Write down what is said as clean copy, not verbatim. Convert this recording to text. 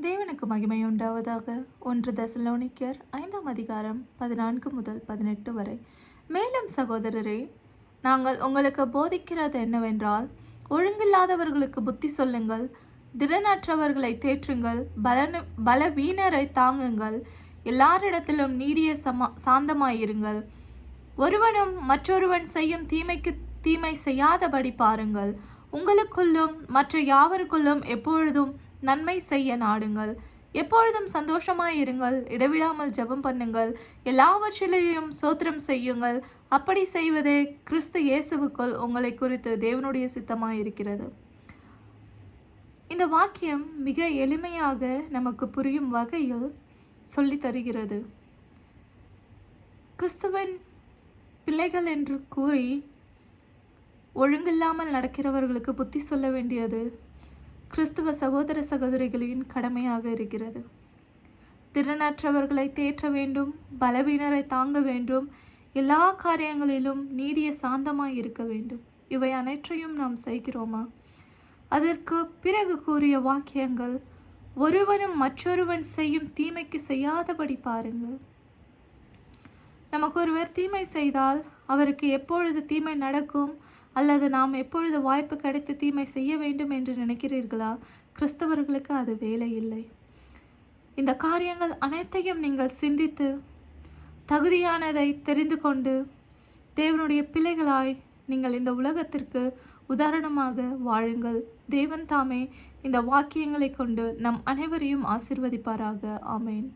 தேவனுக்கு மகிமை உண்டாவதாக. 1 தெசலோனிக்கர் 5ஆம் அதிகாரம் 14 முதல் 18 வரை. மேலும் சகோதரரே, நாங்கள் உங்களுக்கு போதிக்கிறது என்னவென்றால், ஒழுங்கில்லாதவர்களுக்கு புத்தி சொல்லுங்கள், திறனற்றவர்களை தேற்றுங்கள், பலவீனரை தாங்குங்கள், எல்லாரிடத்திலும் நீடிய சாந்தமாயிருங்கள். ஒருவனும் மற்றொருவன் செய்யும் தீமைக்கு தீமை செய்யாதபடி பாருங்கள். உங்களுக்குள்ளும் மற்ற யாவருக்குள்ளும் எப்பொழுதும் நன்மை செய்ய நாடுங்கள். எப்பொழுதும் சந்தோஷமாயிருங்கள். இடைவிடாமல் ஜெபம் பண்ணுங்கள். எல்லாவற்றிலேயும் சோத்திரம் செய்யுங்கள். அப்படி செய்வதே கிறிஸ்து இயேசுவுக்குள் உங்களை குறித்து தேவனுடைய சித்தமாயிருக்கிறது. இந்த வாக்கியம் மிக எளிமையாக நமக்கு புரியும் வகையில் சொல்லி தருகிறது. கிறிஸ்துவின் பிள்ளைகள் என்று கூறி ஒழுங்கில்லாமல் நடக்கிறவர்களுக்கு புத்தி சொல்ல வேண்டியது கிறிஸ்துவ சகோதர சகோதரிகளின் கடமையாக இருக்கிறது. திறனற்றவர்களை தேற்ற வேண்டும், பலவீனரை தாங்க வேண்டும், எல்லா காரியங்களிலும் நீடிய சாந்தமாய் இருக்க வேண்டும். இவை அனைத்தையும் நாம் செய்கிறோமா? அதற்கு பிறகு கூறிய வாக்கியங்கள், ஒருவனும் மற்றொருவன் செய்யும் தீமைக்கு செய்யாதபடி பாருங்கள். நமக்கு ஒருவர் தீமை செய்தால் அவருக்கு எப்பொழுது தீமை நடக்கும் அல்லது நாம் எப்பொழுது வாய்ப்பு கிடைத்து தீமை செய்ய வேண்டும் என்று நினைக்கிறீர்களா? கிறிஸ்தவர்களுக்கு அது வேலை இல்லை. இந்த காரியங்கள் அனைத்தையும் நீங்கள் சிந்தித்து தகுதியானதை தெரிந்து கொண்டு தேவனுடைய பிள்ளைகளாய் நீங்கள் இந்த உலகத்திற்கு உதாரணமாக வாழுங்கள். தேவன் தாமே இந்த வாக்கியங்களை கொண்டு நம் அனைவரையும் ஆசீர்வதிப்பாராக. ஆமேன்.